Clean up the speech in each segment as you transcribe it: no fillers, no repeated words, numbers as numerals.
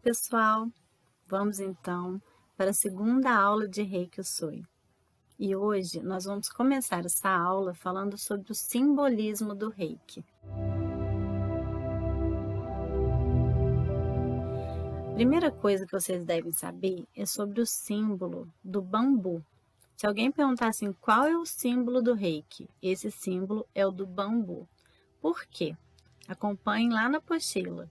pessoal! Vamos então para a segunda aula de Reiki Usui. E hoje nós vamos começar essa aula falando sobre o simbolismo do Reiki. Primeira coisa que vocês devem saber é sobre o símbolo do bambu. Se alguém perguntar assim, qual é o símbolo do Reiki? Esse símbolo é o do bambu. Por quê? Acompanhem lá na apostila.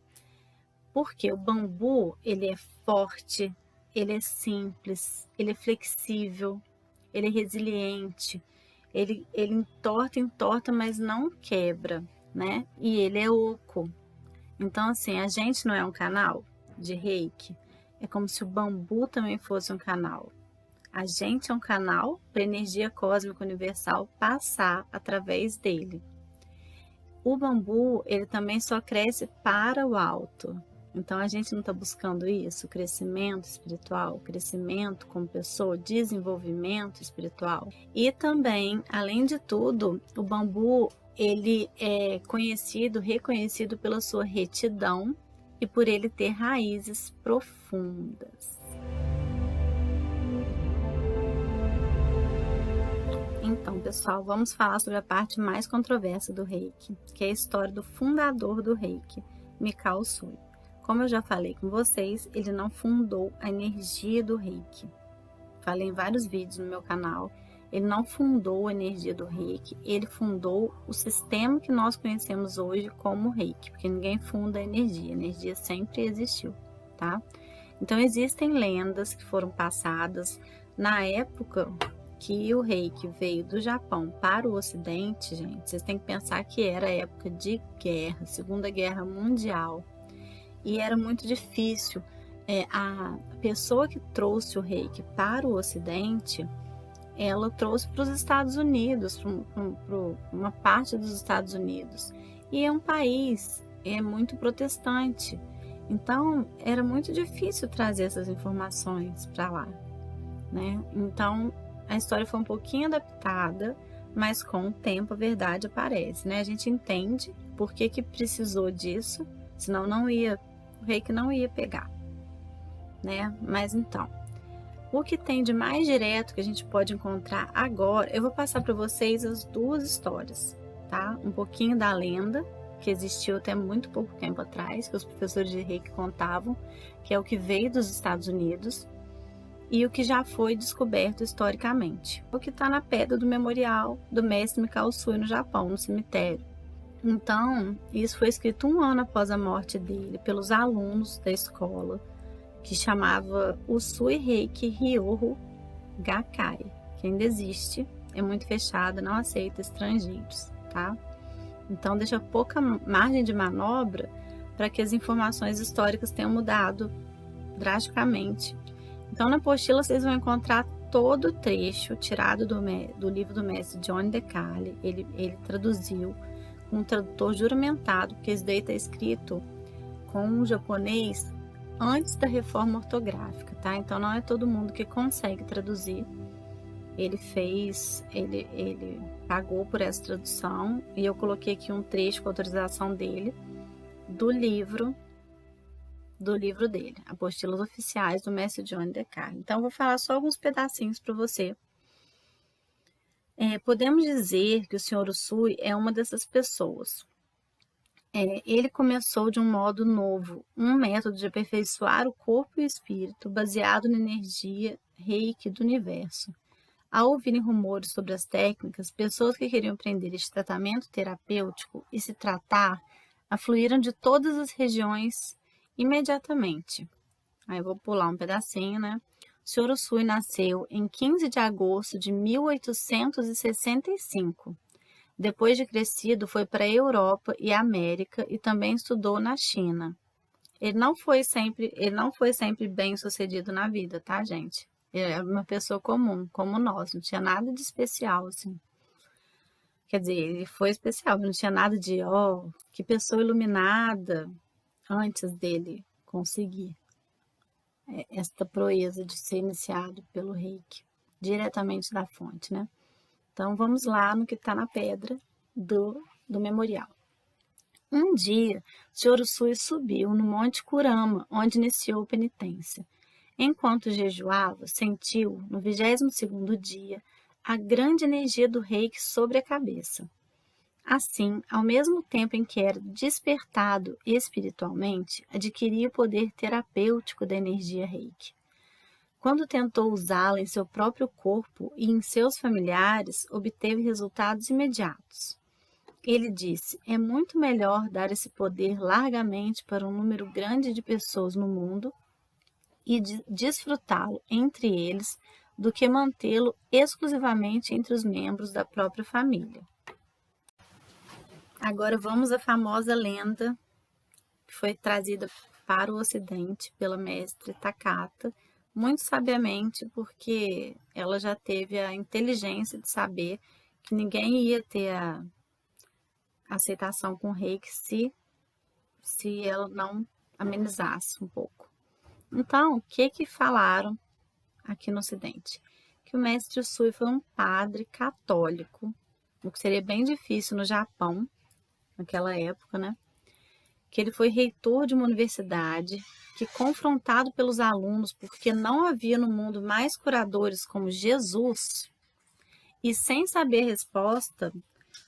Porque o bambu, ele é forte, ele é simples, ele é flexível, ele é resiliente, ele entorta, mas não quebra, né? E ele é oco. Então, assim, a gente não é um canal de Reiki, é como se o bambu também fosse um canal. A gente é um canal para a energia cósmica universal passar através dele. O bambu, ele também só cresce para o alto. Então, a gente não está buscando isso, crescimento espiritual, crescimento como pessoa, desenvolvimento espiritual. E também, além de tudo, o bambu, ele é reconhecido pela sua retidão e por ele ter raízes profundas. Então, pessoal, vamos falar sobre a parte mais controversa do Reiki, que é a história do fundador do Reiki, Mikao Usui. Como eu já falei com vocês, ele não fundou a energia do Reiki. Falei em vários vídeos no meu canal. Ele não fundou a energia do Reiki, ele fundou o sistema que nós conhecemos hoje como Reiki, porque ninguém funda a energia sempre existiu, tá? Então, existem lendas que foram passadas na época que o Reiki veio do Japão para o Ocidente, gente. Vocês têm que pensar que era época de guerra, Segunda Guerra Mundial. E era muito difícil. A pessoa que trouxe o Reiki para o Ocidente, ela trouxe para os Estados Unidos, para uma parte dos Estados Unidos. E é um país muito protestante. Então, era muito difícil trazer essas informações para lá, né? Então, a história foi um pouquinho adaptada, mas com o tempo a verdade aparece, né? A gente entende por que precisou disso, senão o Reiki não ia pegar, né? Mas então, o que tem de mais direto que a gente pode encontrar agora, eu vou passar para vocês as duas histórias, tá? Um pouquinho da lenda, que existiu até muito pouco tempo atrás, que os professores de Reiki contavam, que é o que veio dos Estados Unidos, e o que já foi descoberto historicamente, o que está na pedra do memorial do mestre Mikao Usui no Japão, no cemitério. Então, isso foi escrito 1 ano após a morte dele, pelos alunos da escola, que chamava Usui Reiki Ryoho Gakkai, que ainda existe, é muito fechada, não aceita estrangeiros, tá? Então, deixa pouca margem de manobra para que as informações históricas tenham mudado drasticamente. Então, na apostila, vocês vão encontrar todo o trecho tirado do livro do mestre John DeCarli. Ele traduziu com um tradutor juramentado, porque isso daí está escrito com um japonês antes da reforma ortográfica, tá? Então, não é todo mundo que consegue traduzir. Ele pagou por essa tradução e eu coloquei aqui um trecho com autorização dele do livro dele, Apostilas Oficiais do mestre John DeCarli. Então, vou falar só alguns pedacinhos para você. Podemos dizer que o Sr. Usui é uma dessas pessoas. Ele começou de um modo novo, um método de aperfeiçoar o corpo e o espírito baseado na energia Reiki do universo. Ao ouvirem rumores sobre as técnicas, pessoas que queriam aprender este tratamento terapêutico e se tratar afluíram de todas as regiões imediatamente. Aí eu vou pular um pedacinho, né? O Sr. Usui nasceu em 15 de agosto de 1865. Depois de crescido, foi para a Europa e América e também estudou na China. Ele não foi sempre bem sucedido na vida, tá, gente? Ele era uma pessoa comum, como nós, não tinha nada de especial, assim. Quer dizer, ele foi especial, não tinha nada de, que pessoa iluminada, antes dele conseguir esta proeza de ser iniciado pelo Reiki, diretamente da fonte, né? Então, vamos lá no que está na pedra do memorial. Um dia, Senhor Usui subiu no Monte Kurama, onde iniciou penitência. Enquanto jejuava, sentiu, no 22º dia, a grande energia do reiki sobre a cabeça. Assim, ao mesmo tempo em que era despertado espiritualmente, adquiria o poder terapêutico da energia reiki. Quando tentou usá-la em seu próprio corpo e em seus familiares, obteve resultados imediatos. Ele disse: é muito melhor dar esse poder largamente para um número grande de pessoas no mundo e desfrutá-lo entre eles do que mantê-lo exclusivamente entre os membros da própria família. Agora vamos à famosa lenda que foi trazida para o Ocidente pela mestre Takata, muito sabiamente, porque ela já teve a inteligência de saber que ninguém ia ter a aceitação com o reiki se ela não amenizasse um pouco. Então, o que falaram aqui no Ocidente? Que o mestre Usui foi um padre católico, o que seria bem difícil no Japão, naquela época, né? Que ele foi reitor de uma universidade, que, confrontado pelos alunos porque não havia no mundo mais curadores como Jesus, e sem saber a resposta,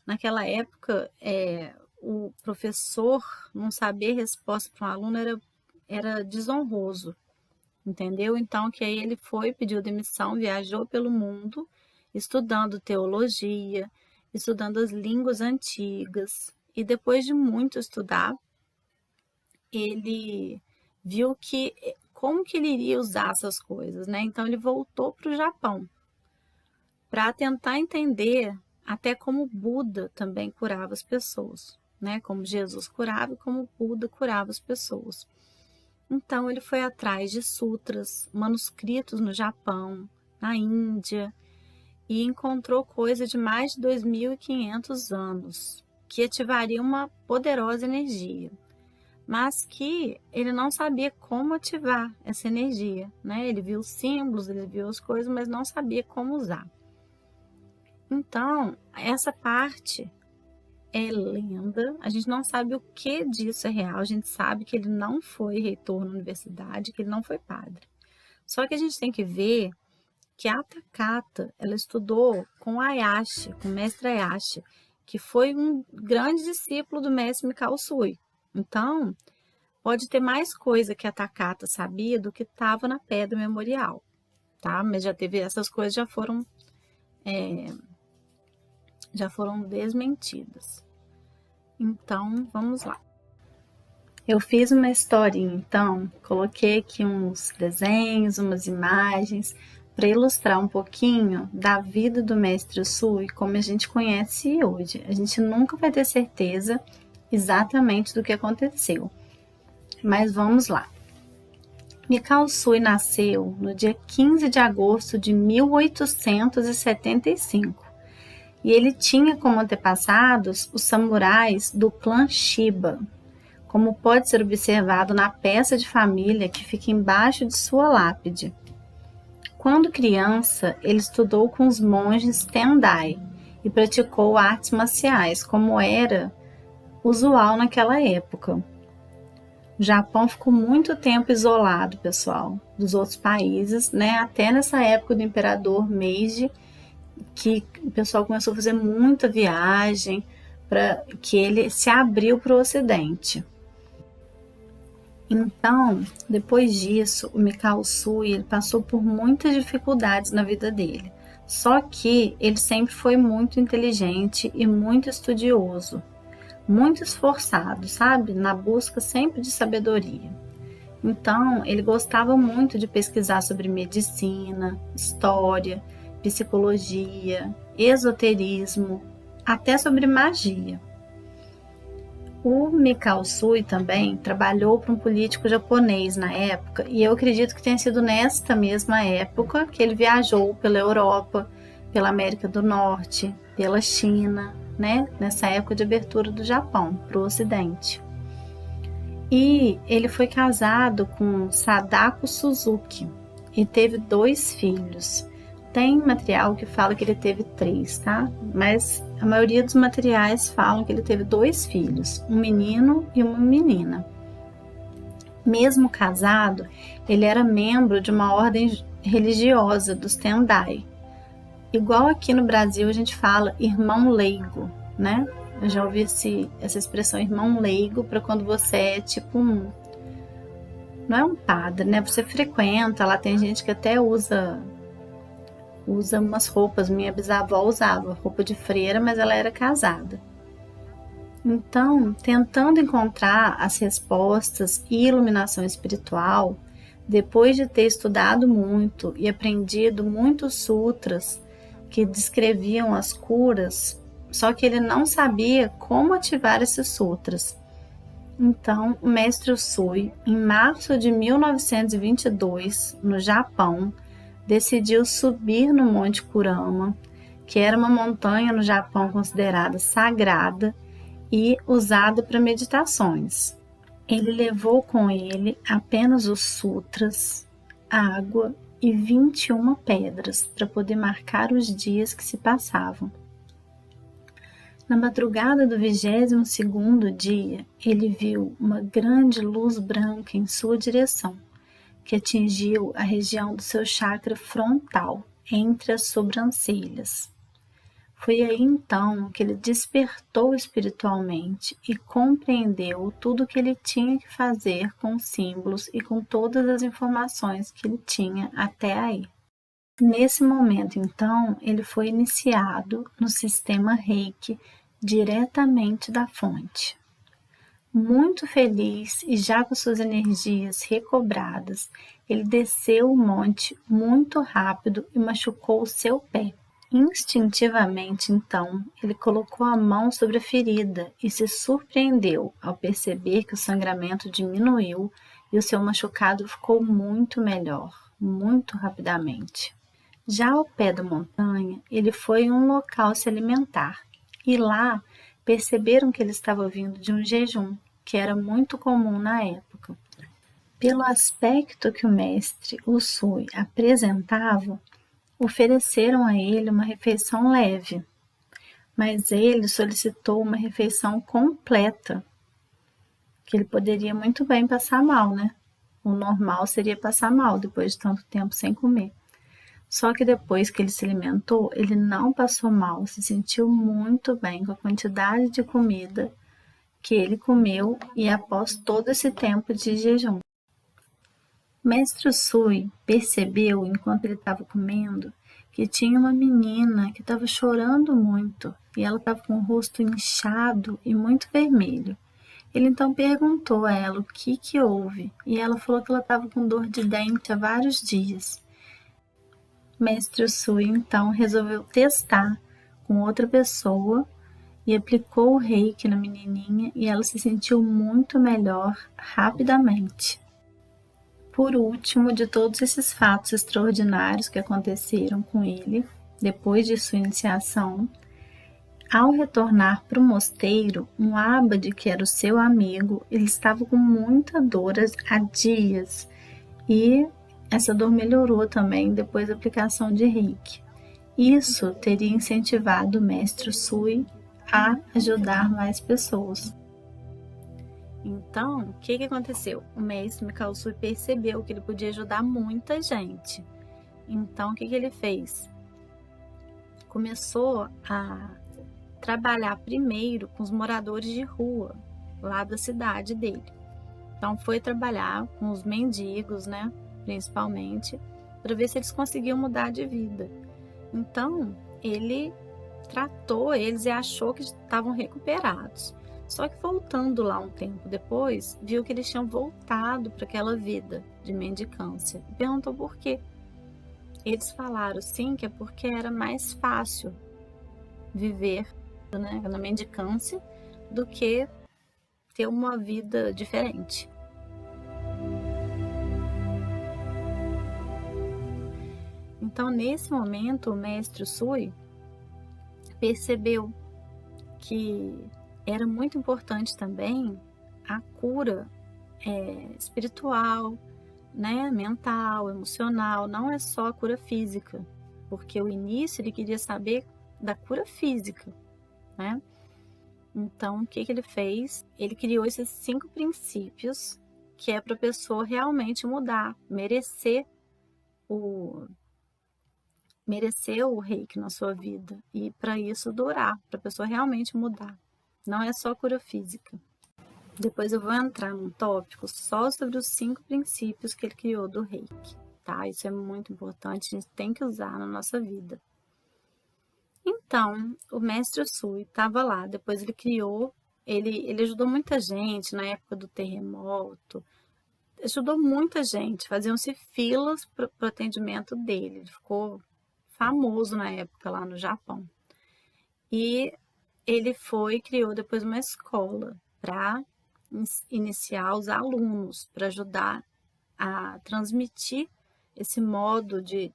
naquela época, o professor não saber a resposta para um aluno era desonroso, entendeu? Então, que aí ele foi, pediu demissão, viajou pelo mundo, estudando teologia, estudando as línguas antigas, e depois de muito estudar, ele viu como que ele iria usar essas coisas, né? Então, ele voltou para o Japão, para tentar entender até como Buda também curava as pessoas, né? Como Jesus curava e como Buda curava as pessoas. Então, ele foi atrás de sutras, manuscritos no Japão, na Índia, e encontrou coisa de mais de 2.500 anos, que ativaria uma poderosa energia, mas que ele não sabia como ativar essa energia, né? Ele viu os símbolos, ele viu as coisas, mas não sabia como usar. Então, essa parte é lenda, a gente não sabe o que disso é real, a gente sabe que ele não foi reitor na universidade, que ele não foi padre. Só que a gente tem que ver que a Takata, ela estudou com Ayashi, com o mestre Ayashi, que foi um grande discípulo do mestre Mikao Usui. Então, pode ter mais coisa que a Takata sabia do que estava na pedra memorial, tá? Mas essas coisas já foram desmentidas. Então, vamos lá. Eu fiz uma historinha, então, coloquei aqui uns desenhos, umas imagens, para ilustrar um pouquinho da vida do mestre Usui como a gente conhece hoje. A gente nunca vai ter certeza exatamente do que aconteceu, mas vamos lá. Mikao Usui nasceu no dia 15 de agosto de 1875 e ele tinha como antepassados os samurais do clã Shiba, como pode ser observado na peça de família que fica embaixo de sua lápide. Quando criança, ele estudou com os monges Tendai e praticou artes marciais, como era usual naquela época. O Japão ficou muito tempo isolado, pessoal, dos outros países, né? Até nessa época do imperador Meiji, que o pessoal começou a fazer muita viagem, para que ele se abriu para o Ocidente. Então, depois disso, o Mikao Usui passou por muitas dificuldades na vida dele. Só que ele sempre foi muito inteligente e muito estudioso, muito esforçado, sabe? Na busca sempre de sabedoria. Então, ele gostava muito de pesquisar sobre medicina, história, psicologia, esoterismo, até sobre magia. O Mikao Usui também trabalhou para um político japonês na época, e eu acredito que tenha sido nesta mesma época que ele viajou pela Europa, pela América do Norte, pela China, né? Nessa época de abertura do Japão para o Ocidente. E ele foi casado com Sadako Suzuki e teve 2 filhos, Tem material que fala que ele teve 3, tá? Mas a maioria dos materiais falam que ele teve 2 filhos, um menino e uma menina. Mesmo casado, ele era membro de uma ordem religiosa dos Tendai. Igual aqui no Brasil a gente fala irmão leigo, né? Eu já ouvi essa expressão irmão leigo para quando você é tipo não é um padre, né? Você frequenta, lá tem gente que até usa umas roupas. Minha bisavó usava roupa de freira, mas ela era casada. Então, tentando encontrar as respostas e iluminação espiritual, depois de ter estudado muito e aprendido muitos sutras que descreviam as curas, só que ele não sabia como ativar esses sutras. Então, o mestre Usui, em março de 1922, no Japão, decidiu subir no Monte Kurama, que era uma montanha no Japão considerada sagrada e usada para meditações. Ele levou com ele apenas os sutras, água e 21 pedras para poder marcar os dias que se passavam. Na madrugada do 22º dia, ele viu uma grande luz branca em sua direção, que atingiu a região do seu chakra frontal, entre as sobrancelhas. Foi aí então que ele despertou espiritualmente e compreendeu tudo o que ele tinha que fazer com os símbolos e com todas as informações que ele tinha até aí. Nesse momento, então, ele foi iniciado no sistema Reiki diretamente da fonte. Muito feliz e já com suas energias recobradas, ele desceu o monte muito rápido e machucou o seu pé. Instintivamente, então, ele colocou a mão sobre a ferida e se surpreendeu ao perceber que o sangramento diminuiu e o seu machucado ficou muito melhor, muito rapidamente. Já ao pé da montanha, ele foi em um local se alimentar e lá perceberam que ele estava vindo de um jejum, que era muito comum na época. Pelo aspecto que o mestre Usui apresentava, ofereceram a ele uma refeição leve, mas ele solicitou uma refeição completa, que ele poderia muito bem passar mal, né? O normal seria passar mal depois de tanto tempo sem comer. Só que depois que ele se alimentou, ele não passou mal, se sentiu muito bem com a quantidade de comida que ele comeu e após todo esse tempo de jejum. Mestre Usui percebeu, enquanto ele estava comendo, que tinha uma menina que estava chorando muito e ela estava com o rosto inchado e muito vermelho. Ele então perguntou a ela o que houve e ela falou que ela estava com dor de dente há vários dias. Mestre Usui então resolveu testar com outra pessoa e aplicou o reiki na menininha e ela se sentiu muito melhor rapidamente. Por último, de todos esses fatos extraordinários que aconteceram com ele, depois de sua iniciação, ao retornar para o mosteiro, um abade que era o seu amigo, ele estava com muita dor há dias e essa dor melhorou também depois da aplicação de reiki. Isso teria incentivado o mestre Usui a ajudar mais pessoas. Então, o que aconteceu? O mestre Mikao Usui percebeu que ele podia ajudar muita gente. Então, o que ele fez? Começou a trabalhar primeiro com os moradores de rua, lá da cidade dele. Então, foi trabalhar com os mendigos, né? Principalmente, para ver se eles conseguiam mudar de vida. Então, ele tratou eles e achou que estavam recuperados. Só que voltando lá um tempo depois, viu que eles tinham voltado para aquela vida de mendicância. E perguntou por quê. Eles falaram sim que é porque era mais fácil viver, né, na mendicância do que ter uma vida diferente. Então, nesse momento, o mestre Usui percebeu que era muito importante também a cura espiritual, né, mental, emocional, não é só a cura física, porque o início ele queria saber da cura física, né? Então, o que ele fez? Ele criou esses 5 princípios que é para a pessoa realmente mudar, merecer o reiki na sua vida e para isso durar, para a pessoa realmente mudar. Não é só cura física. Depois eu vou entrar num tópico só sobre os 5 princípios que ele criou do reiki, tá? Isso é muito importante, a gente tem que usar na nossa vida. Então, o mestre Usui estava lá, depois ele criou, ele ajudou muita gente na época do terremoto, ajudou muita gente, faziam-se filas para o atendimento dele, ele ficou famoso na época lá no Japão. E ele criou depois uma escola para iniciar os alunos, para ajudar a transmitir esse modo de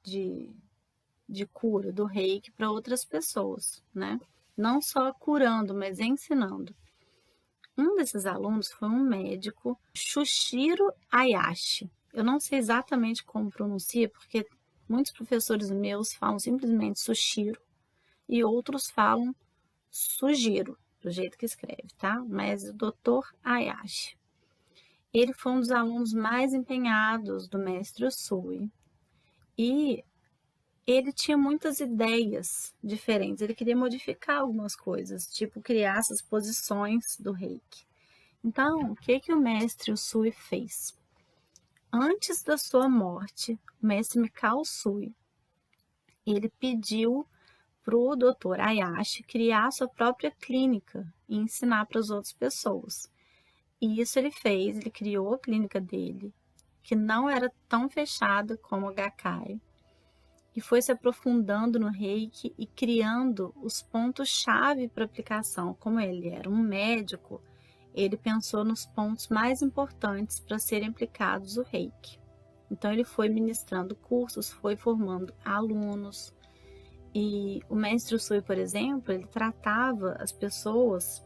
cura do reiki para outras pessoas, né? Não só curando, mas ensinando. Um desses alunos foi um médico, Shushiro Ayashi. Eu não sei exatamente como pronuncia, porque muitos professores meus falam simplesmente Sushiro e outros falam Sugiro, do jeito que escreve, tá? Mas o Dr. Ayashi. Ele foi um dos alunos mais empenhados do mestre Usui e ele tinha muitas ideias diferentes, ele queria modificar algumas coisas, tipo criar essas posições do reiki. Então, o que o mestre Usui fez? Antes da sua morte, o mestre Mikao Usui, ele pediu para o Dr. Ayashi criar sua própria clínica e ensinar para as outras pessoas. E isso ele fez, ele criou a clínica dele, que não era tão fechada como a Gakkai, e foi se aprofundando no reiki e criando os pontos-chave para aplicação. Como ele era um médico, ele pensou nos pontos mais importantes para serem aplicados o reiki. Então ele foi ministrando cursos, foi formando alunos. E o mestre Usui, por exemplo, ele tratava as pessoas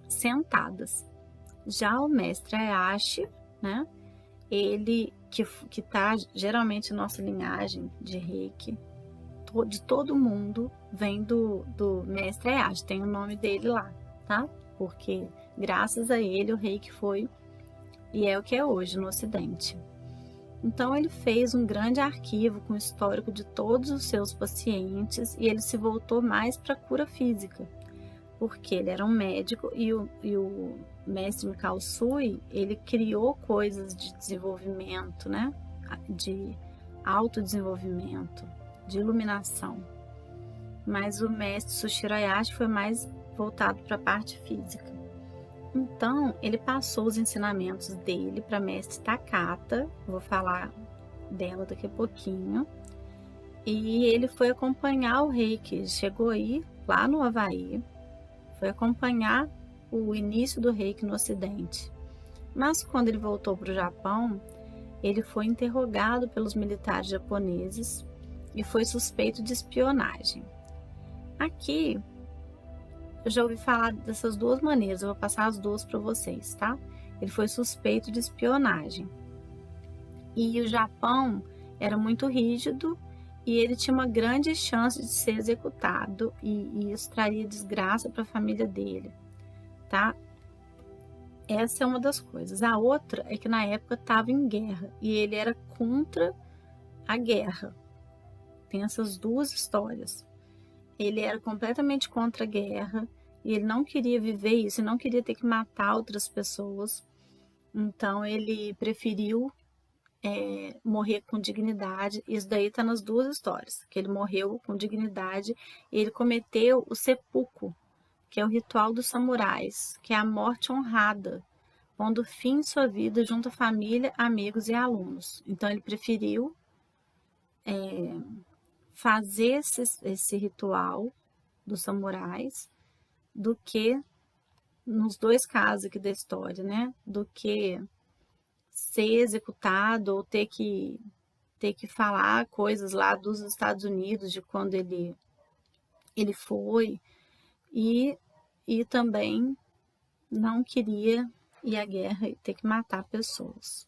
sentadas. Já o mestre Ayashi, né, ele que está geralmente na nossa linhagem de reiki, de todo mundo, vem do mestre Ayashi, tem o nome dele lá, tá? Porque graças a ele o reiki foi e é o que é hoje no Ocidente. Então ele fez um grande arquivo com o histórico de todos os seus pacientes e ele se voltou mais para a cura física, porque ele era um médico e o mestre Mikao Usui, ele criou coisas de desenvolvimento, né? De autodesenvolvimento, de iluminação. Mas o mestre Sushiro Ayashi foi mais voltado para a parte física. Então, ele passou os ensinamentos dele para a mestre Takata, vou falar dela daqui a pouquinho, e ele foi acompanhar o reiki, chegou aí lá no Havaí, foi acompanhar o início do reiki no Ocidente. Mas quando ele voltou para o Japão, ele foi interrogado pelos militares japoneses e foi suspeito de espionagem. Aqui, eu já ouvi falar dessas duas maneiras, eu vou passar as duas para vocês, tá? Ele foi suspeito de espionagem. E o Japão era muito rígido e ele tinha uma grande chance de ser executado e isso traria desgraça para a família dele, tá? Essa é uma das coisas. A outra é que na época estava em guerra e ele era contra a guerra. Tem essas duas histórias. Ele era completamente contra a guerra e ele não queria viver isso, não queria ter que matar outras pessoas. Então ele preferiu morrer com dignidade. Isso daí está nas duas histórias, que ele morreu com dignidade e ele cometeu o seppuku, que é o ritual dos samurais, que é a morte honrada, pondo fim em sua vida junto à família, amigos e alunos. Então ele preferiu fazer esse ritual dos samurais do que, nos dois casos aqui da história, né, do que ser executado ou ter que falar coisas lá dos Estados Unidos de quando ele foi e também não queria ir à guerra e ter que matar pessoas.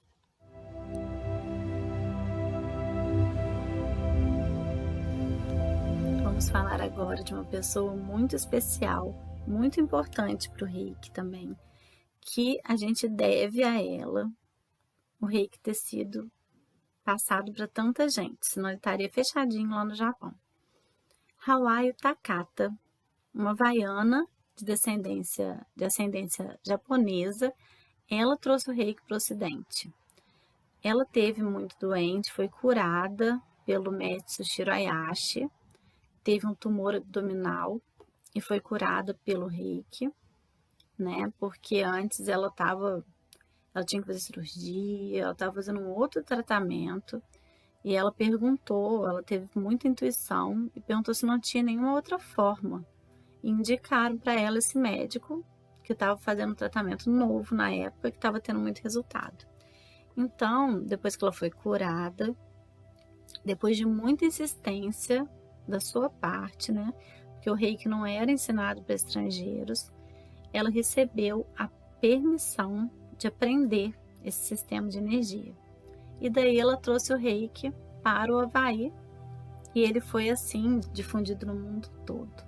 vamos falar agora de uma pessoa muito especial, muito importante para o Reiki também, que a gente deve a ela o Reiki ter sido passado para tanta gente, senão ele estaria fechadinho lá no Japão. Hawayo Takata, uma havaiana de ascendência japonesa, ela trouxe o Reiki para o Ocidente. Ela teve muito doente, foi curada pelo mestre Shiro Ayashi, teve um tumor abdominal e foi curada pelo Reiki, né? Porque antes ela tinha que fazer cirurgia, ela estava fazendo um outro tratamento e ela teve muita intuição e perguntou se não tinha nenhuma outra forma. E indicaram para ela esse médico que estava fazendo um tratamento novo na época, que estava tendo muito resultado. Então, depois que ela foi curada, depois de muita insistência da sua parte, né? Porque o Reiki não era ensinado para estrangeiros, ela recebeu a permissão de aprender esse sistema de energia. E daí ela trouxe o Reiki para o Havaí e ele foi assim difundido no mundo todo.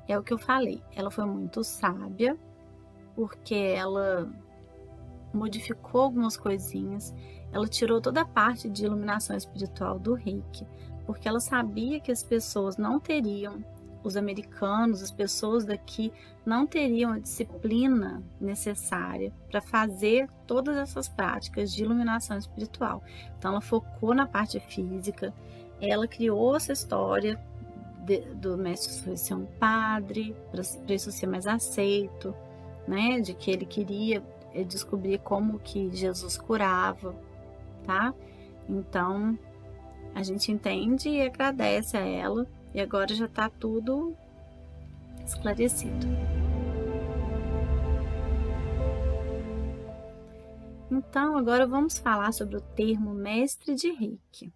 É o que eu falei, ela foi muito sábia, porque ela modificou algumas coisinhas, ela tirou toda a parte de iluminação espiritual do Reiki, porque ela sabia que as pessoas não teriam, os americanos, as pessoas daqui, não teriam a disciplina necessária para fazer todas essas práticas de iluminação espiritual. Então ela focou na parte física, ela criou essa história do mestre ser um padre, para isso ser mais aceito, né? De que ele queria descobrir como que Jesus curava, tá? Então, a gente entende e agradece a ela, e agora já está tudo esclarecido. Então, agora vamos falar sobre o termo mestre de Reiki.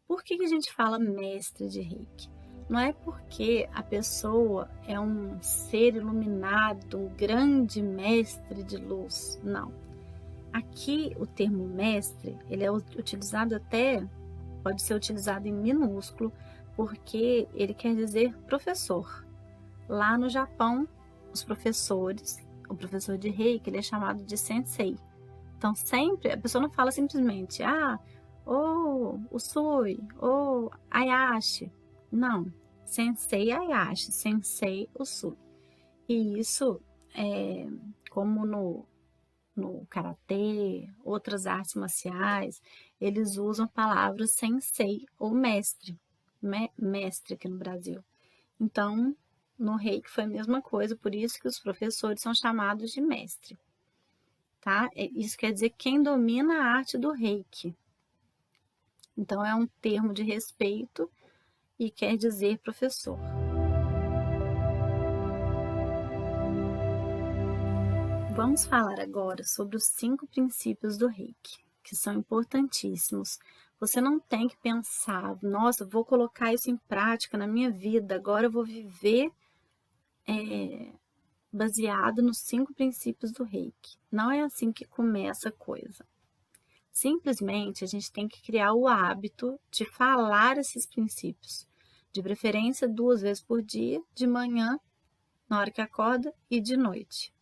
Por que a gente fala mestre de Reiki? Não é porque a pessoa é um ser iluminado, um grande mestre de luz, não. Aqui o termo mestre, ele é utilizado pode ser utilizado em minúsculo, porque ele quer dizer professor. Lá no Japão, o professor de Reiki, ele é chamado de sensei. Então sempre, a pessoa não fala simplesmente, Usui, Ayashi. Não, Sensei Ayashi, Sensei Usui. E isso é como no karatê, outras artes marciais, eles usam palavras sensei ou mestre, mestre aqui no Brasil. Então, no Reiki foi a mesma coisa, por isso que os professores são chamados de mestre, tá? Isso quer dizer quem domina a arte do Reiki. Então, é um termo de respeito e quer dizer professor. Vamos falar agora sobre os 5 princípios do Reiki, que são importantíssimos. Você não tem que pensar, nossa, vou colocar isso em prática na minha vida, agora eu vou viver baseado nos 5 princípios do Reiki. Não é assim que começa a coisa. Simplesmente a gente tem que criar o hábito de falar esses princípios, de preferência 2 vezes por dia, de manhã, na hora que acorda, e de noite.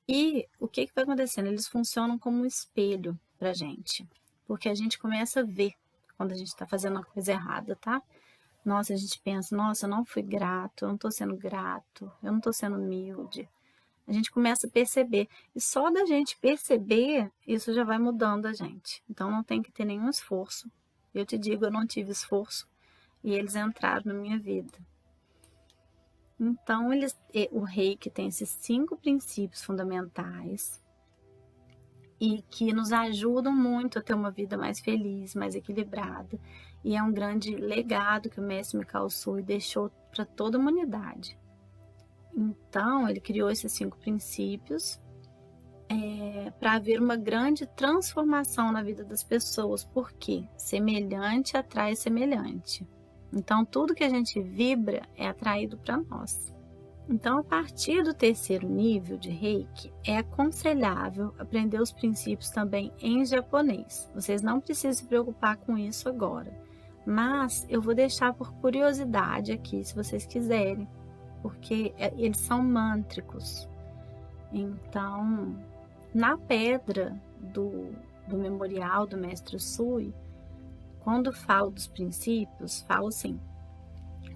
E o que vai acontecendo? Eles funcionam como um espelho pra gente, porque a gente começa a ver quando a gente está fazendo uma coisa errada, tá? Nossa, a gente pensa, nossa, eu não fui grato, eu não tô sendo grato, eu não tô sendo humilde. A gente começa a perceber, e só da gente perceber, isso já vai mudando a gente. Então não tem que ter nenhum esforço. Eu te digo, eu não tive esforço, e eles entraram na minha vida. Então, o Reiki tem esses 5 princípios fundamentais e que nos ajudam muito a ter uma vida mais feliz, mais equilibrada. E é um grande legado que o mestre Mikao Usui deixou para toda a humanidade. Então, ele criou esses 5 princípios para haver uma grande transformação na vida das pessoas, porque semelhante atrai semelhante. Então, tudo que a gente vibra é atraído para nós. Então, a partir do 3º nível de Reiki, é aconselhável aprender os princípios também em japonês. Vocês não precisam se preocupar com isso agora. Mas eu vou deixar por curiosidade aqui, se vocês quiserem, porque eles são mântricos. Então, na pedra do memorial do Mestre Sui, quando falo dos princípios, falo assim: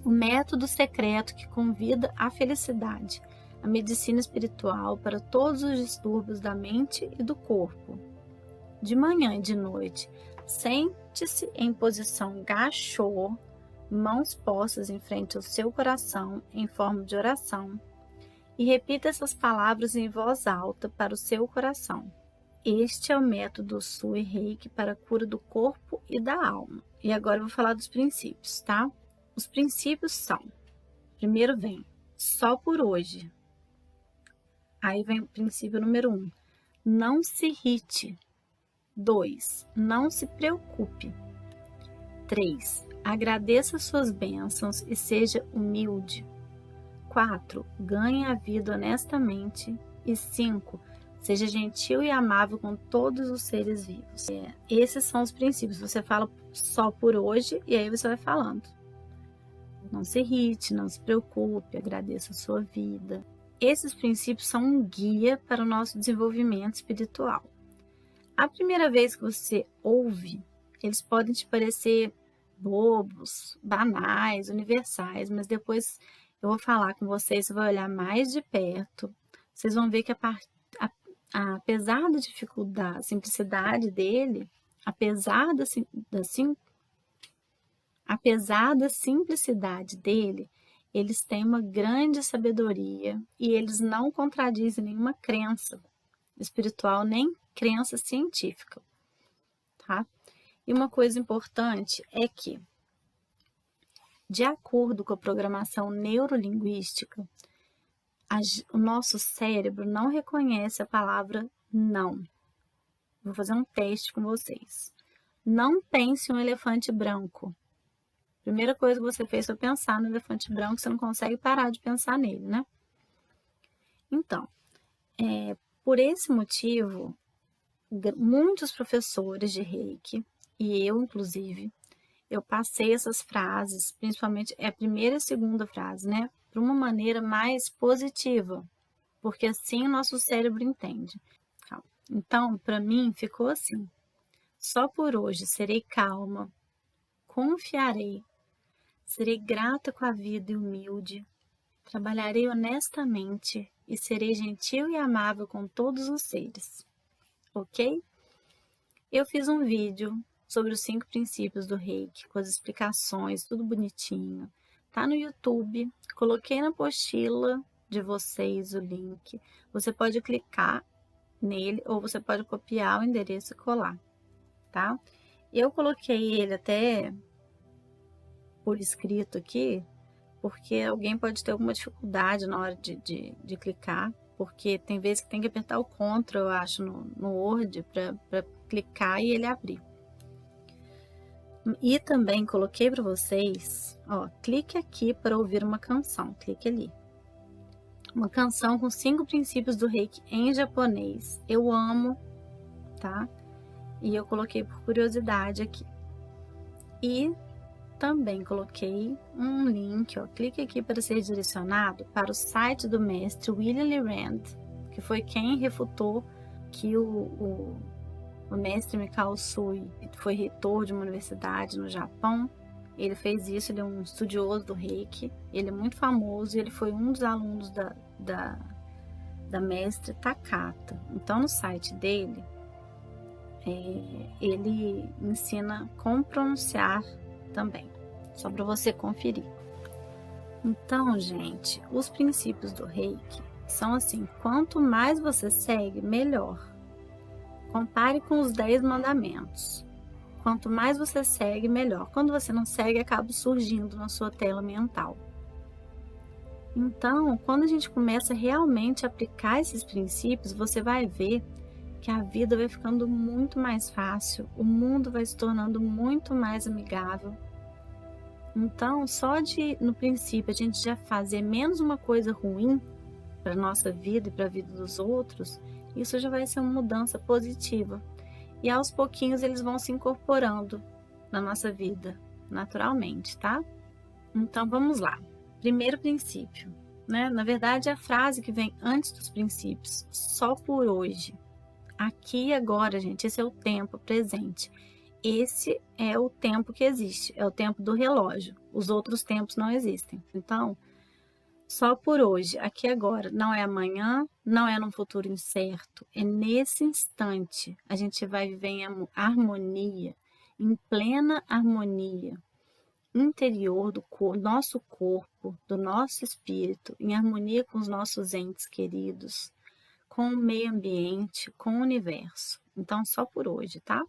o método secreto que convida à felicidade, a medicina espiritual para todos os distúrbios da mente e do corpo. De manhã e de noite, sente-se em posição gachô, mãos postas em frente ao seu coração em forma de oração, e repita essas palavras em voz alta para o seu coração. Este é o método Sui Reiki para a cura do corpo e da alma. E agora eu vou falar dos princípios, tá? Os princípios são: primeiro vem só por hoje. Aí vem o princípio número 1. Não se irrite. 2. Não se preocupe. 3. Agradeça suas bênçãos e seja humilde. 4. Ganhe a vida honestamente. E 5. Seja gentil e amável com todos os seres vivos. Esses são os princípios. Você fala só por hoje e aí você vai falando. Não se irrite, não se preocupe, agradeça a sua vida. Esses princípios são um guia para o nosso desenvolvimento espiritual. A primeira vez que você ouve, eles podem te parecer bobos, banais, universais, mas depois eu vou falar com vocês, você vai olhar mais de perto, vocês vão ver que apesar da dificuldade, simplicidade dele, apesar da simplicidade dele, eles têm uma grande sabedoria e eles não contradizem nenhuma crença espiritual nem crença científica, tá? E uma coisa importante é que, de acordo com a programação neurolinguística, o nosso cérebro não reconhece a palavra não. Vou fazer um teste com vocês. Não pense em um elefante branco. Primeira coisa que você fez foi pensar no elefante branco, você não consegue parar de pensar nele, né? Então, por esse motivo, muitos professores de Reiki, e eu inclusive, eu passei essas frases, principalmente a primeira e a segunda frase, né? Para uma maneira mais positiva, porque assim o nosso cérebro entende. Então, para mim, ficou assim: só por hoje serei calma, confiarei, serei grata com a vida e humilde, trabalharei honestamente e serei gentil e amável com todos os seres. Ok? Eu fiz um vídeo sobre os 5 princípios do Reiki, com as explicações, tudo bonitinho. Tá no YouTube, coloquei na apostila de vocês o link. Você pode clicar nele ou você pode copiar o endereço e colar, tá? Eu coloquei ele até por escrito aqui, porque alguém pode ter alguma dificuldade na hora de clicar, porque tem vezes que tem que apertar o Ctrl, eu acho, no Word para clicar e ele abrir. E também coloquei para vocês, ó, clique aqui para ouvir uma canção, clique ali. Uma canção com 5 princípios do Reiki em japonês. Eu amo, tá? E eu coloquei por curiosidade aqui. E também coloquei um link, ó, clique aqui para ser direcionado para o site do mestre William Lee Rand, que foi quem refutou que o mestre Mikao Usui foi reitor de uma universidade no Japão. Ele fez isso, ele é um estudioso do Reiki, ele é muito famoso e ele foi um dos alunos da mestre Takata. Então, no site dele, ele ensina como pronunciar também, só para você conferir. Então, gente, os princípios do Reiki são assim: quanto mais você segue, melhor. Compare com os 10 mandamentos. Quanto mais você segue, melhor. Quando você não segue, acaba surgindo na sua tela mental. Então, quando a gente começa realmente a aplicar esses princípios, você vai ver que a vida vai ficando muito mais fácil, o mundo vai se tornando muito mais amigável. Então, no princípio, a gente já fazer menos uma coisa ruim para a nossa vida e para a vida dos outros, isso já vai ser uma mudança positiva. E aos pouquinhos eles vão se incorporando na nossa vida. naturalmente, tá? Então, vamos lá. Primeiro princípio, né? Na verdade, é a frase que vem antes dos princípios. Só por hoje. Aqui e agora, gente, esse é o tempo presente. Esse é o tempo que existe, é o tempo do relógio. Os outros tempos não existem. Então, só por hoje, aqui e agora, não é amanhã, não é num futuro incerto, é nesse instante. A gente vai viver em harmonia, em plena harmonia interior do nosso corpo, do nosso espírito, em harmonia com os nossos entes queridos, com o meio ambiente, com o universo. Então, só por hoje, tá?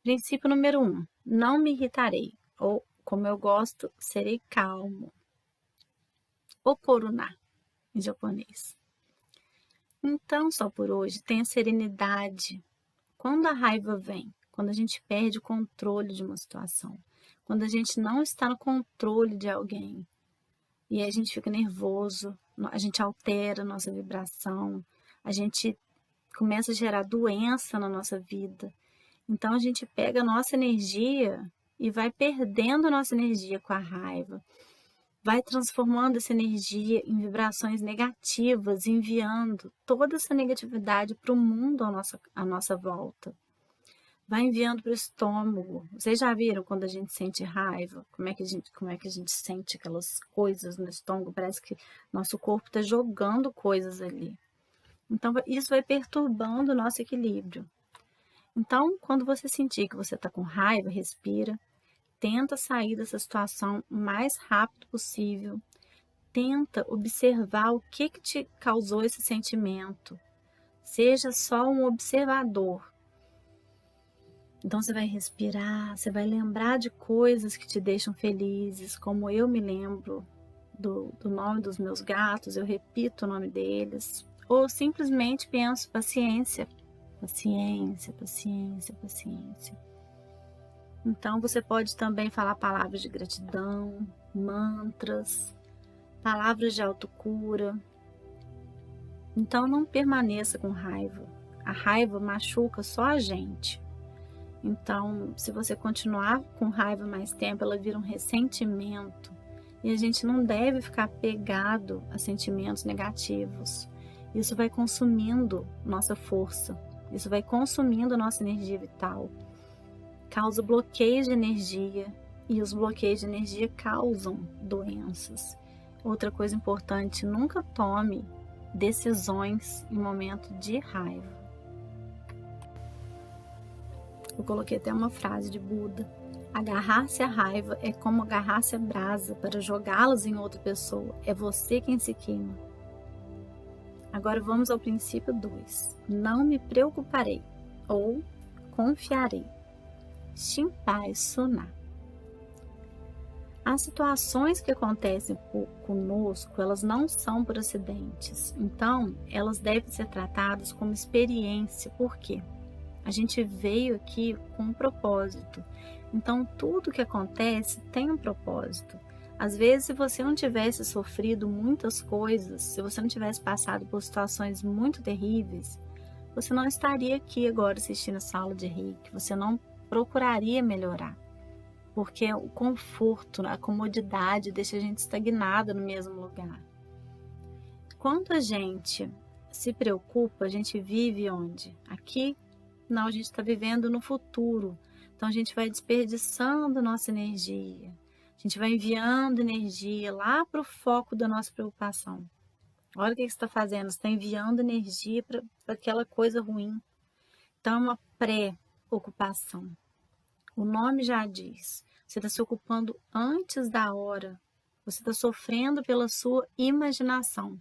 Princípio número 1, não me irritarei, ou, como eu gosto, serei calmo. Okoruna, em japonês. Então, só por hoje, tenha serenidade. Quando a raiva vem, quando a gente perde o controle de uma situação, quando a gente não está no controle de alguém, e aí a gente fica nervoso, a gente altera a nossa vibração, a gente começa a gerar doença na nossa vida. Então a gente pega a nossa energia e vai perdendo a nossa energia com a raiva, vai transformando essa energia em vibrações negativas, enviando toda essa negatividade para o mundo à nossa volta. Vai enviando para o estômago. Vocês já viram quando a gente sente raiva? Como é que a gente sente aquelas coisas no estômago? Parece que nosso corpo está jogando coisas ali. Então, isso vai perturbando o nosso equilíbrio. Então, quando você sentir que você está com raiva, respira. Tenta sair dessa situação o mais rápido possível. Tenta observar o que te causou esse sentimento. Seja só um observador. Então você vai respirar, você vai lembrar de coisas que te deixam felizes, como eu me lembro do nome dos meus gatos, eu repito o nome deles. Ou simplesmente penso, paciência, paciência, paciência, paciência. Então você pode também falar palavras de gratidão, mantras, palavras de autocura. Então não permaneça com raiva. A raiva machuca só a gente. Então, se você continuar com raiva mais tempo, ela vira um ressentimento. E a gente não deve ficar apegado a sentimentos negativos. Isso vai consumindo nossa força. Isso vai consumindo nossa energia vital. Causa bloqueios de energia. E os bloqueios de energia causam doenças. Outra coisa importante, nunca tome decisões em momento de raiva. Eu coloquei até uma frase de Buda. Agarrar-se à raiva é como agarrar-se à brasa para jogá-las em outra pessoa. É você quem se queima. Agora vamos ao princípio 2. Não me preocuparei ou confiarei. Shinpai Suna. As situações que acontecem conosco, elas não são por acidentes. Então, elas devem ser tratadas como experiência. Por quê? A gente veio aqui com um propósito. Então, tudo que acontece tem um propósito. Às vezes, se você não tivesse sofrido muitas coisas, se você não tivesse passado por situações muito terríveis, você não estaria aqui agora assistindo essa aula de Reiki. Você não procuraria melhorar. Porque o conforto, a comodidade deixa a gente estagnada no mesmo lugar. Quando a gente se preocupa, a gente vive onde? Aqui? Não, a gente está vivendo no futuro. Então a gente vai desperdiçando nossa energia. A gente vai enviando energia lá para o foco da nossa preocupação. Olha o que você está fazendo. Você está enviando energia para aquela coisa ruim. Então é uma pré-ocupação. O nome já diz. Você está se ocupando antes da hora. Você está sofrendo pela sua imaginação.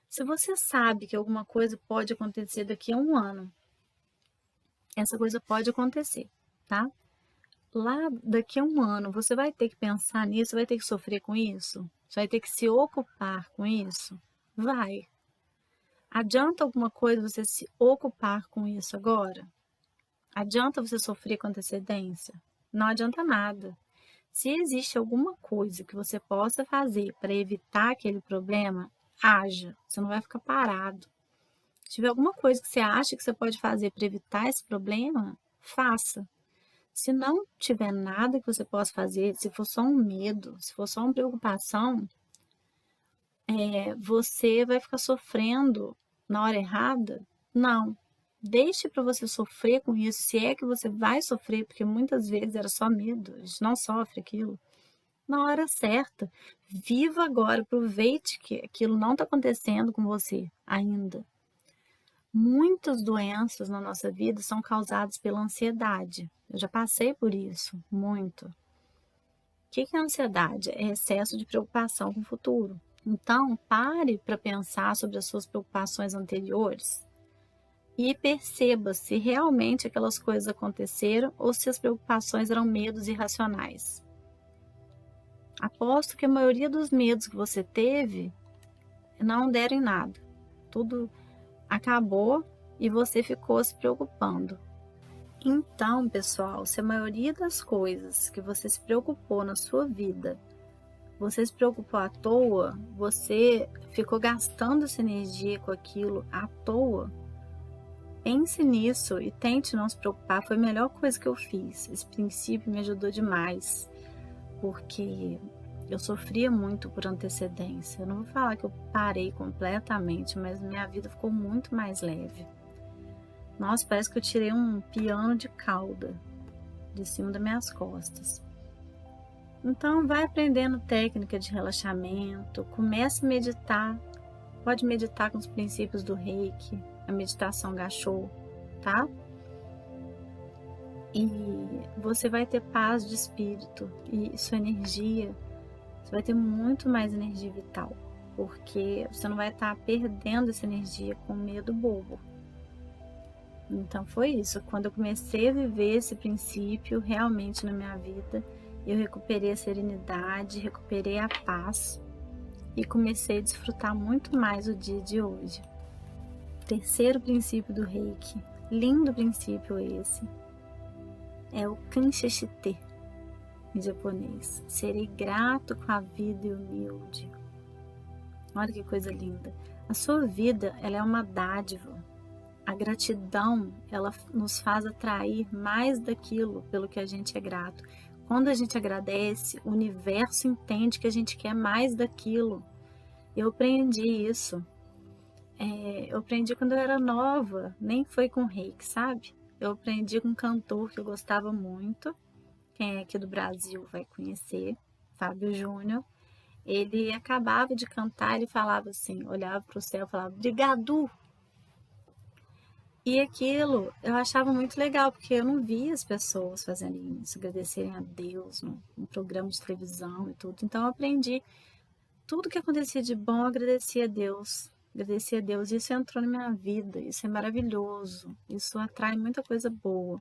Se você sabe que alguma coisa pode acontecer daqui a um ano, essa coisa pode acontecer, tá? Lá daqui a um ano, você vai ter que pensar nisso, vai ter que sofrer com isso? Você vai ter que se ocupar com isso? Vai. Adianta alguma coisa você se ocupar com isso agora? Adianta você sofrer com antecedência? Não adianta nada. Se existe alguma coisa que você possa fazer para evitar aquele problema, haja. Você não vai ficar parado. Se tiver alguma coisa que você acha que você pode fazer para evitar esse problema, faça. Se não tiver nada que você possa fazer, se for só um medo, se for só uma preocupação, você vai ficar sofrendo na hora errada? Não. Deixe para você sofrer com isso, se é que você vai sofrer, porque muitas vezes era só medo, a gente não sofre aquilo. Na hora certa, viva agora, aproveite que aquilo não está acontecendo com você ainda. Muitas doenças na nossa vida são causadas pela ansiedade. Eu já passei por isso, muito. O que é ansiedade? É excesso de preocupação com o futuro. Então, pare para pensar sobre as suas preocupações anteriores e perceba se realmente aquelas coisas aconteceram ou se as preocupações eram medos irracionais. Aposto que a maioria dos medos que você teve não deram em nada. Tudo acabou e você ficou se preocupando. Então, pessoal, se a maioria das coisas que você se preocupou na sua vida, você se preocupou à toa, você ficou gastando essa energia com aquilo à toa, pense nisso e tente não se preocupar. Foi a melhor coisa que eu fiz. Esse princípio me ajudou demais, porque eu sofria muito por antecedência. Eu não vou falar que eu parei completamente, mas minha vida ficou muito mais leve. Nossa, parece que eu tirei um piano de cauda de cima das minhas costas. Então, vai aprendendo técnica de relaxamento, comece a meditar. Pode meditar com os princípios do Reiki, a meditação Gachô, tá? E você vai ter paz de espírito e sua energia, você vai ter muito mais energia vital, porque você não vai estar perdendo essa energia com medo bobo. Então foi isso, quando eu comecei a viver esse princípio realmente na minha vida, eu recuperei a serenidade, recuperei a paz e comecei a desfrutar muito mais o dia de hoje. Terceiro princípio do Reiki, lindo princípio esse, é o Kanshashite, em japonês. Serei grato com a vida e humilde. Olha que coisa linda. A sua vida, ela é uma dádiva. A gratidão, ela nos faz atrair mais daquilo pelo que a gente é grato. Quando a gente agradece, o universo entende que a gente quer mais daquilo. Eu aprendi isso. Eu aprendi quando eu era nova, nem foi com Reiki, sabe? Eu aprendi com um cantor que eu gostava muito. Quem é aqui do Brasil vai conhecer, Fábio Júnior. Ele acabava de cantar, ele falava assim, olhava para o céu e falava, obrigado! E aquilo eu achava muito legal, porque eu não via as pessoas fazerem isso, agradecerem a Deus no programa de televisão e tudo. Então eu aprendi tudo que acontecia de bom, eu agradecia a Deus. Agradecia a Deus, isso entrou na minha vida, isso é maravilhoso, isso atrai muita coisa boa.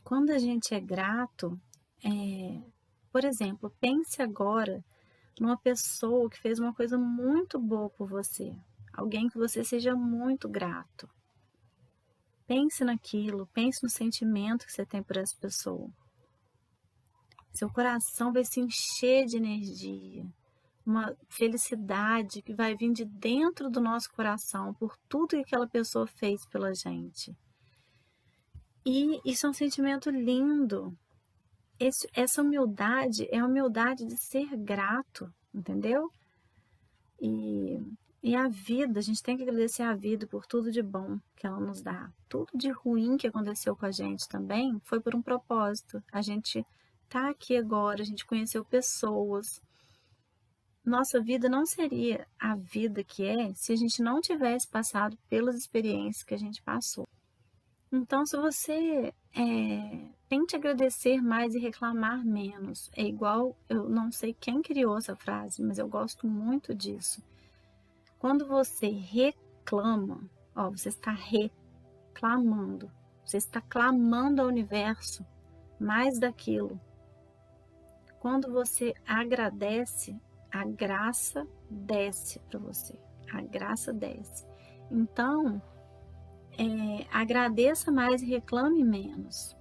Quando a gente é grato, por exemplo, pense agora numa pessoa que fez uma coisa muito boa por você, alguém que você seja muito grato. Pense naquilo, pense no sentimento que você tem por essa pessoa. Seu coração vai se encher de energia, uma felicidade que vai vir de dentro do nosso coração por tudo que aquela pessoa fez pela gente. E isso é um sentimento lindo. Essa humildade é a humildade de ser grato, entendeu? E a vida, a gente tem que agradecer a vida por tudo de bom que ela nos dá. Tudo de ruim que aconteceu com a gente também foi por um propósito. A gente tá aqui agora, a gente conheceu pessoas. Nossa vida não seria a vida que é se a gente não tivesse passado pelas experiências que a gente passou. Então, se você tente agradecer mais e reclamar menos, é igual, eu não sei quem criou essa frase, mas eu gosto muito disso. Quando você reclama, você está reclamando, você está clamando ao universo mais daquilo. Quando você agradece, a graça desce para você, a graça desce. Então, agradeça mais e reclame menos.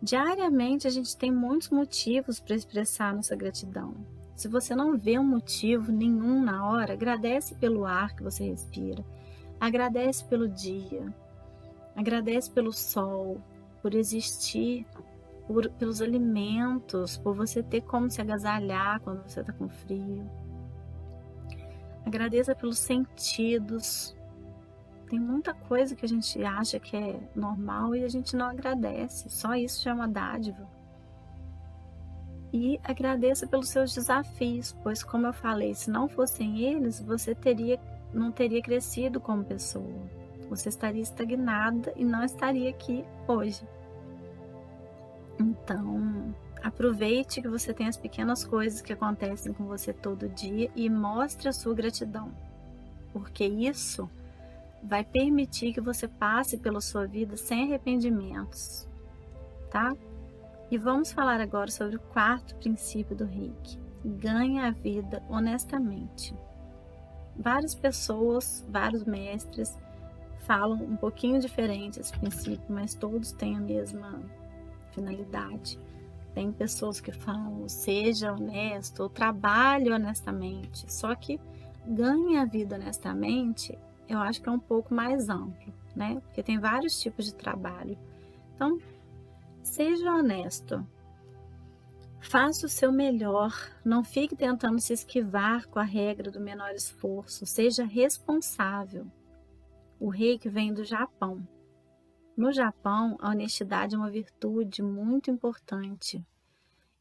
Diariamente a gente tem muitos motivos para expressar nossa gratidão. Se você não vê um motivo nenhum na hora, agradece pelo ar que você respira, agradece pelo dia, agradece pelo sol, por existir, pelos alimentos, por você ter como se agasalhar quando você está com frio. Agradeça pelos sentidos. Tem muita coisa que a gente acha que é normal e a gente não agradece. Só isso já é uma dádiva. E agradeça pelos seus desafios, pois, como eu falei, se não fossem eles, você não teria crescido como pessoa. Você estaria estagnada e não estaria aqui hoje. Então, aproveite que você tem as pequenas coisas que acontecem com você todo dia e mostre a sua gratidão, porque isso vai permitir que você passe pela sua vida sem arrependimentos, tá? E vamos falar agora sobre o quarto princípio do Reiki: ganhe a vida honestamente. Várias pessoas, vários mestres falam um pouquinho diferente esse princípio, mas todos têm a mesma finalidade. Tem pessoas que falam seja honesto ou trabalhe honestamente, só que ganhe a vida honestamente eu acho que é um pouco mais amplo, né? Porque tem vários tipos de trabalho. Então, seja honesto, faça o seu melhor, não fique tentando se esquivar com a regra do menor esforço, seja responsável. O Reiki vem do Japão. No Japão, a honestidade é uma virtude muito importante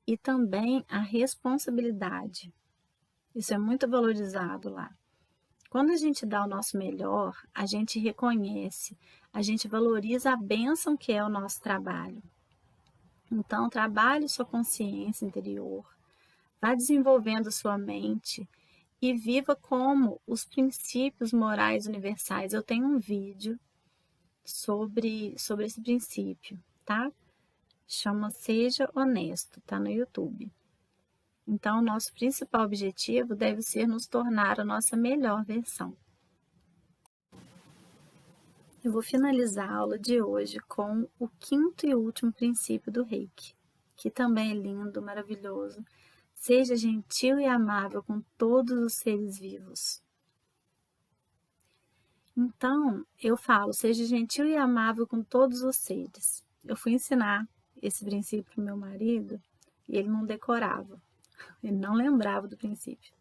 e também a responsabilidade. Isso é muito valorizado lá. Quando a gente dá o nosso melhor, a gente reconhece, a gente valoriza a bênção que é o nosso trabalho. Então, trabalhe sua consciência interior, vá desenvolvendo sua mente e viva como os princípios morais universais. Eu tenho um vídeo sobre esse princípio, tá? Chama Seja Honesto, tá no YouTube. Então, o nosso principal objetivo deve ser nos tornar a nossa melhor versão. Eu vou finalizar a aula de hoje com o quinto e último princípio do Reiki, que também é lindo, maravilhoso. Seja gentil e amável com todos os seres vivos. Então, eu falo, seja gentil e amável com todos os seres. Eu fui ensinar esse princípio para o meu marido e ele não decorava, ele não lembrava do princípio.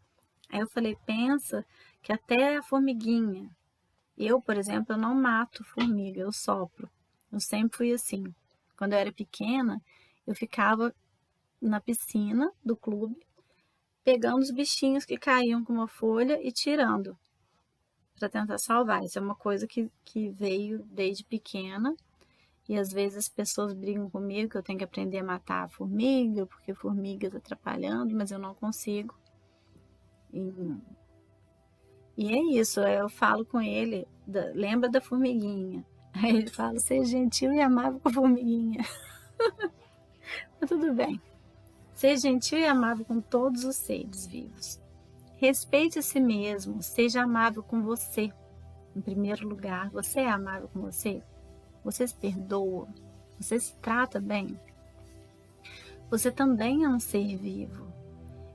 Aí eu falei, pensa que até a formiguinha, eu, por exemplo, eu não mato formiga, eu sopro. Eu sempre fui assim. Quando eu era pequena, eu ficava na piscina do clube, pegando os bichinhos que caíam com uma folha e tirando para tentar salvar. Isso é uma coisa que veio desde pequena. E às vezes as pessoas brigam comigo que eu tenho que aprender a matar a formiga, porque formiga está atrapalhando, mas eu não consigo. E é isso, eu falo com ele, lembra da formiguinha. Aí ele fala, seja gentil e amável com a formiguinha. Mas tudo bem. Seja gentil e amável com todos os seres vivos. Respeite a si mesmo, seja amável com você. Em primeiro lugar, você é amável com você? Você se perdoa? Você se trata bem? Você também é um ser vivo.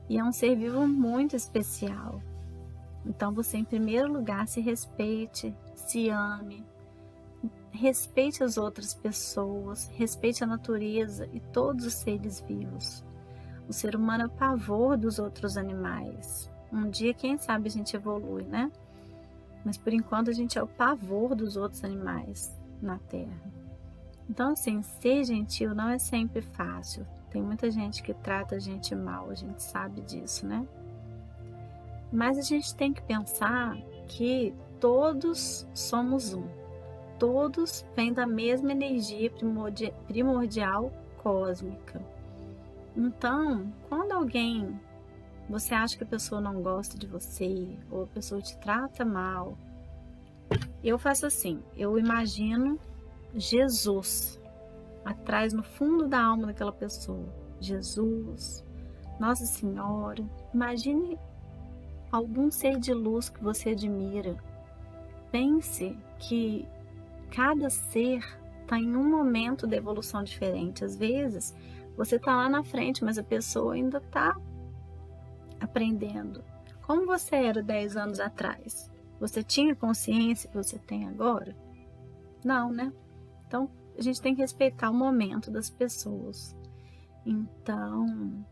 E é um ser vivo muito especial. Então você, em primeiro lugar, se respeite, se ame, respeite as outras pessoas, respeite a natureza e todos os seres vivos. O ser humano é o pavor dos outros animais. Um dia, quem sabe, a gente evolui, né? Mas por enquanto a gente é o pavor dos outros animais na Terra. Então, assim, ser gentil não é sempre fácil. Tem muita gente que trata a gente mal, a gente sabe disso, né? Mas a gente tem que pensar que todos somos um. Todos vêm da mesma energia primordial cósmica. Então, quando você acha que a pessoa não gosta de você, ou a pessoa te trata mal, eu faço assim, eu imagino Jesus atrás no fundo da alma daquela pessoa. Jesus, Nossa Senhora, imagine algum ser de luz que você admira. Pense que cada ser está em um momento da evolução diferente. Às vezes, você está lá na frente, mas a pessoa ainda está aprendendo. Como você era 10 anos atrás? Você tinha consciência que você tem agora? Não, né? Então, a gente tem que respeitar o momento das pessoas. Então,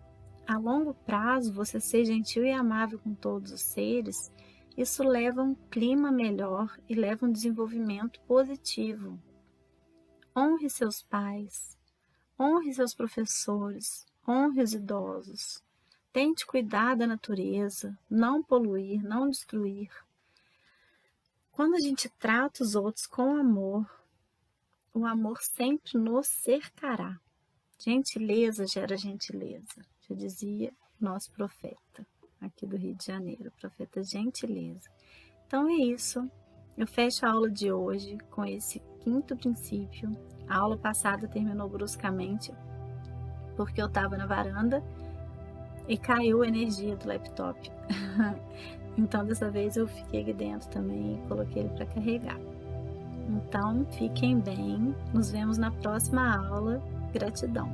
a longo prazo, você ser gentil e amável com todos os seres, isso leva a um clima melhor e leva a um desenvolvimento positivo. Honre seus pais, honre seus professores, honre os idosos. Tente cuidar da natureza, não poluir, não destruir. Quando a gente trata os outros com amor, o amor sempre nos cercará. Gentileza gera gentileza, já dizia nosso profeta aqui do Rio de Janeiro, profeta Gentileza. Então é isso, eu fecho a aula de hoje com esse 5º princípio. A aula passada terminou bruscamente, porque eu estava na varanda e caiu a energia do laptop. Então dessa vez eu fiquei aqui dentro também e coloquei ele para carregar. Então fiquem bem, nos vemos na próxima aula. Gratidão.